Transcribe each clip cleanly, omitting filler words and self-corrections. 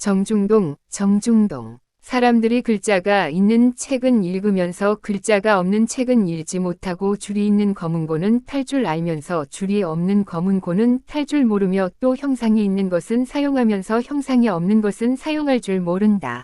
정중동. 사람들이 글자가 있는 책은 읽으면서 글자가 없는 책은 읽지 못하고 줄이 있는 검은고는 탈 줄 알면서 줄이 없는 검은고는 탈 줄 모르며 또 형상이 있는 것은 사용하면서 형상이 없는 것은 사용할 줄 모른다.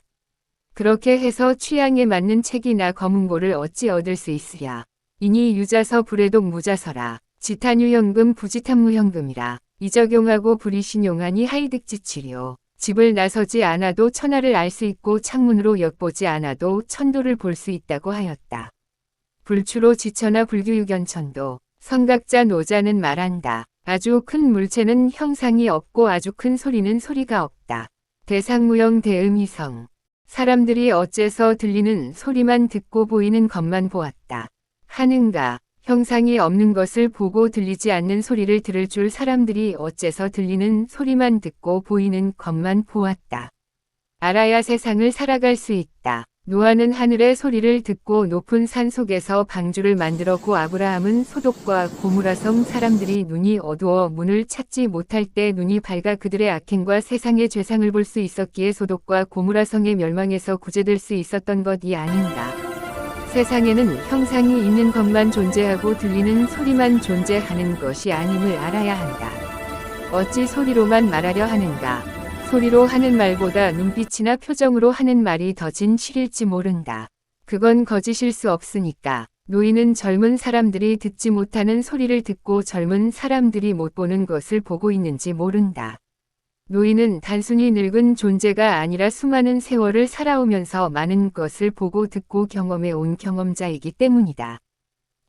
그렇게 해서 취향에 맞는 책이나 검은고를 어찌 얻을 수 있으랴. 이니 유자서 불해독 무자서라. 지탄유현금 부지탄무현금이라. 이적용하고 불이신용하니 하이득지치료. 집을 나서지 않아도 천하를 알 수 있고 창문으로 엿보지 않아도 천도를 볼 수 있다고 하였다. 불추로 지천하 불교유견천도. 성각자 노자는 말한다. 아주 큰 물체는 형상이 없고 아주 큰 소리는 소리가 없다. 대상무형 대음이성. 사람들이 어째서 들리는 소리만 듣고 보이는 것만 보았다. 하는가. 형상이 없는 것을 보고 들리지 않는 소리를 들을 줄 사람들이 어째서 들리는 소리만 듣고 보이는 것만 보았다. 알아야 세상을 살아갈 수 있다. 노아는 하늘의 소리를 듣고 높은 산 속에서 방주를 만들었고 아브라함은 소돔과 고모라성 사람들이 눈이 어두워 문을 찾지 못할 때 눈이 밝아 그들의 악행과 세상의 죄상을 볼 수 있었기에 소돔과 고모라성의 멸망에서 구제될 수 있었던 것이 아닌가. 세상에는 형상이 있는 것만 존재하고 들리는 소리만 존재하는 것이 아님을 알아야 한다. 어찌 소리로만 말하려 하는가. 소리로 하는 말보다 눈빛이나 표정으로 하는 말이 더 진실일지 모른다. 그건 거짓일 수 없으니까. 노인은 젊은 사람들이 듣지 못하는 소리를 듣고 젊은 사람들이 못 보는 것을 보고 있는지 모른다. 노인은 단순히 늙은 존재가 아니라 수많은 세월을 살아오면서 많은 것을 보고 듣고 경험해 온 경험자이기 때문이다.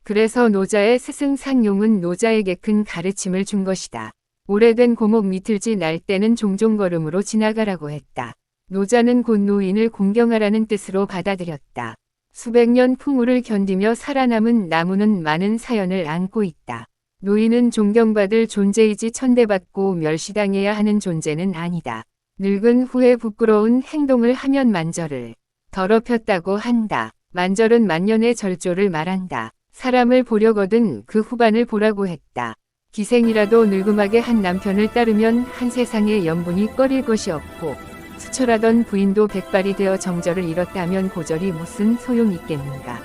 그래서 노자의 스승 상용은 노자에게 큰 가르침을 준 것이다. 오래된 고목 미틀지 날 때는 종종 걸음으로 지나가라고 했다. 노자는 곧 노인을 공경하라는 뜻으로 받아들였다. 수백 년 풍우를 견디며 살아남은 나무는 많은 사연을 안고 있다. 노인은 존경받을 존재이지 천대받고 멸시당해야 하는 존재는 아니다. 늙은 후에 부끄러운 행동을 하면 만절을 더럽혔다고 한다. 만절은 만년의 절조를 말한다. 사람을 보려거든 그 후반을 보라고 했다. 기생이라도 늙음하게 한 남편을 따르면 한 세상에 연분이 꺼릴 것이 없고 수철하던 부인도 백발이 되어 정절을 잃었다면 고절이 무슨 소용이 있겠는가.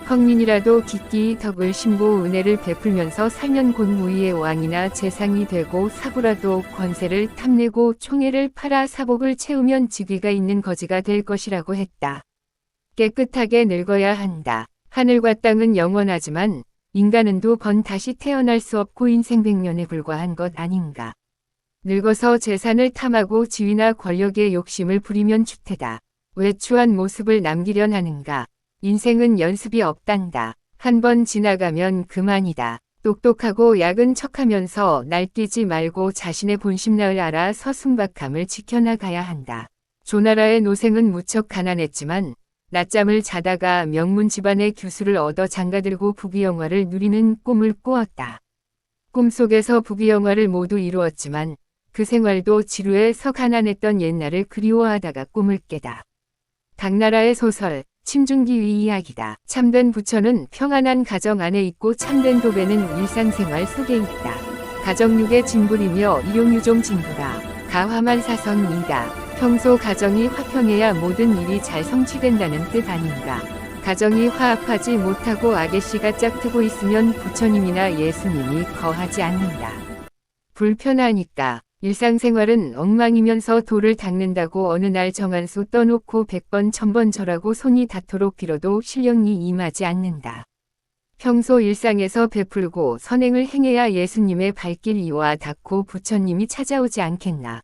헝민이라도 기끼이 덕을 심고 은혜를 베풀면서 살면 곧 무위의 왕이나 재상이 되고 사부라도 권세를 탐내고 총애를 팔아 사복을 채우면 직위가 있는 거지가 될 것이라고 했다. 깨끗하게 늙어야 한다. 하늘과 땅은 영원하지만 인간은 두 번 다시 태어날 수 없고 인생 100년에 불과한 것 아닌가. 늙어서 재산을 탐하고 지위나 권력의 욕심을 부리면 추태다. 왜 추한 모습을 남기련 하는가. 인생은 연습이 없단다. 한 번 지나가면 그만이다. 똑똑하고 야근 척하면서 날뛰지 말고 자신의 본심나을 알아 서순박함을 지켜나가야 한다. 조나라의 노생은 무척 가난했지만 낮잠을 자다가 명문 집안의 교수를 얻어 장가들고 부귀영화를 누리는 꿈을 꾸었다. 꿈속에서 부귀영화를 모두 이루었지만 그 생활도 지루해서 가난했던 옛날을 그리워하다가 꿈을 깨다. 당나라의 소설 침중기의 이야기다. 참된 부처는 평안한 가정 안에 있고 참된 도배는 일상생활 속에 있다. 가정육의 진불이며 일용유종 진부라. 가화만 사성이다. 평소 가정이 화평해야 모든 일이 잘 성취된다는 뜻 아닌가. 가정이 화합하지 못하고 아게씨가 짝트고 있으면 부처님이나 예수님이 거하지 않는다. 불편하니까. 일상생활은 엉망이면서 도를 닦는다고 어느 날 정한수 떠놓고 100번 1000번 절하고 손이 닿도록 빌어도 실령이 임하지 않는다. 평소 일상에서 베풀고 선행을 행해야 예수님의 발길 이와 닿고 부처님이 찾아오지 않겠나.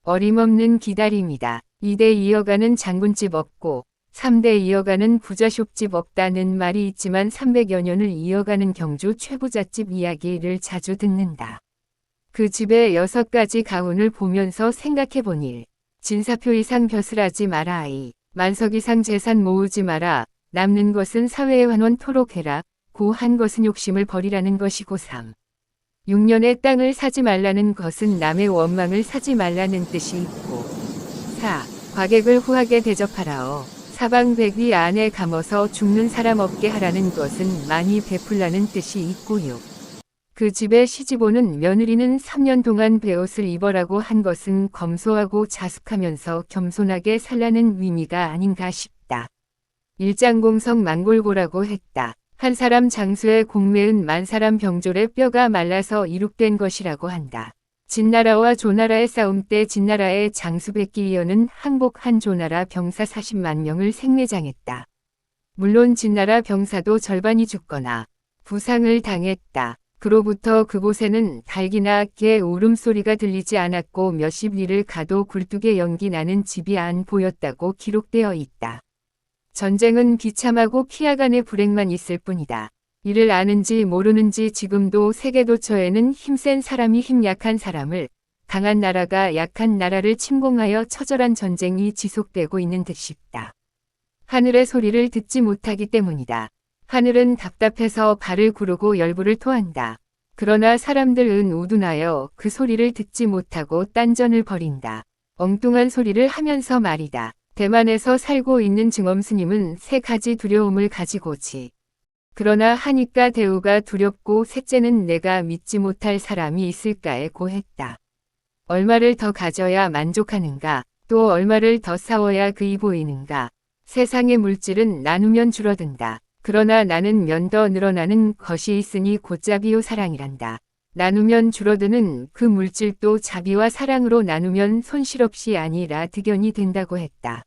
어림없는 기다림이다. 2대 이어가는 장군집 없고 3대 이어가는 부자숍집 없다는 말이 있지만 300여 년을 이어가는 경주 최부잣집 이야기를 자주 듣는다. 그 집의 6가지 가훈을 보면서 생각해본 일. 진사표 이상 벼슬하지 마라 아이. 만석 이상 재산 모으지 마라. 남는 것은 사회에 환원토록 해라. 고 한 것은 욕심을 버리라는 것이고 3. 6년의 땅을 사지 말라는 것은 남의 원망을 사지 말라는 뜻이 있고 4. 과객을 후하게 대접하라어. 사방백위 안에 감어서 죽는 사람 없게 하라는 것은 많이 베풀라는 뜻이 있고 6. 그 집에 시집오는 며느리는 3년 동안 베옷을 입어라고 한 것은 검소하고 자숙하면서 겸손하게 살라는 의미가 아닌가 싶다. 일장공성 망골고라고 했다. 한 사람 장수의 공매은 만 사람 병졸의 뼈가 말라서 이룩된 것이라고 한다. 진나라와 조나라의 싸움 때 진나라의 장수 백기이어는 항복한 조나라 병사 40만 명을 생매장했다. 물론 진나라 병사도 절반이 죽거나 부상을 당했다. 그로부터 그곳에는 닭이나 개 울음소리가 들리지 않았고 몇십 리를 가도 굴뚝에 연기 나는 집이 안 보였다고 기록되어 있다. 전쟁은 비참하고 피하간의 불행만 있을 뿐이다. 이를 아는지 모르는지 지금도 세계도처에는 힘센 사람이 힘약한 사람을, 강한 나라가 약한 나라를 침공하여 처절한 전쟁이 지속되고 있는 듯 싶다. 하늘의 소리를 듣지 못하기 때문이다. 하늘은 답답해서 발을 구르고 열불을 토한다. 그러나 사람들은 우둔하여 그 소리를 듣지 못하고 딴전을 벌인다. 엉뚱한 소리를 하면서 말이다. 대만에서 살고 있는 증엄 스님은 세 가지 두려움을 가지고지. 그러나 하니까 대우가 두렵고 셋째는 내가 믿지 못할 사람이 있을까에 고했다. 얼마를 더 가져야 만족하는가, 또 얼마를 더 싸워야 그이 보이는가. 세상의 물질은 나누면 줄어든다. 그러나 나는 더 늘어나는 것이 있으니 곧 자비요 사랑이란다. 나누면 줄어드는 그 물질도 자비와 사랑으로 나누면 손실 없이 아니라 득연이 된다고 했다.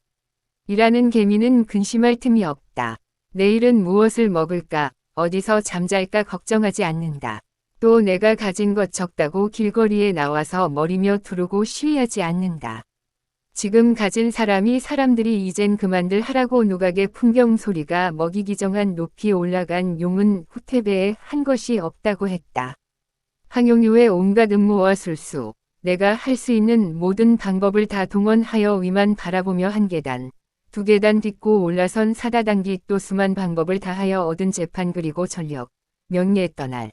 일하는 개미는 근심할 틈이 없다. 내일은 무엇을 먹을까, 어디서 잠잘까 걱정하지 않는다. 또 내가 가진 것 적다고 길거리에 나와서 머리며 두르고 시위하지 않는다. 지금 가진 사람이 사람들이 이젠 그만들 하라고 누각의 풍경 소리가 먹이기 정한 높이 올라간 용은 후퇴배에 한 것이 없다고 했다. 황용유의 온갖 음모와 술수, 내가 할 수 있는 모든 방법을 다 동원하여 위만 바라보며 한 계단, 두 계단 딛고 올라선 사다당기 또 수만 방법을 다하여 얻은 재판 그리고 전력, 명예 떠날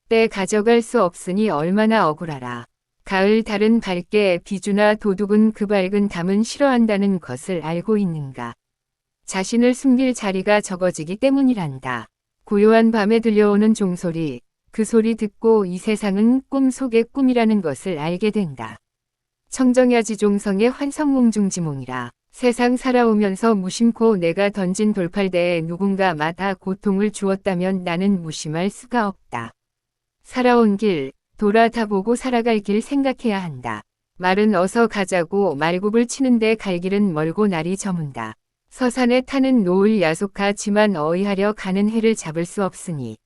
때 가져갈 수 없으니 얼마나 억울하라. 가을 달은 밝게 비주나 도둑은 그 밝은 담은 싫어한다는 것을 알고 있는가. 자신을 숨길 자리가 적어지기 때문이란다. 고요한 밤에 들려오는 종소리, 그 소리 듣고 이 세상은 꿈 속의 꿈이라는 것을 알게 된다. 청정야지종성의 환성몽중지몽이라. 세상 살아오면서 무심코 내가 던진 돌팔대에 누군가 마다 고통을 주었다면 나는 무심할 수가 없다. 살아온 길, 돌아다보고 살아갈 길 생각해야 한다. 말은 어서 가자고 말굽을 치는데 갈 길은 멀고 날이 저문다. 서산에 타는 노을 야속하지만 어이하려 가는 해를 잡을 수 없으니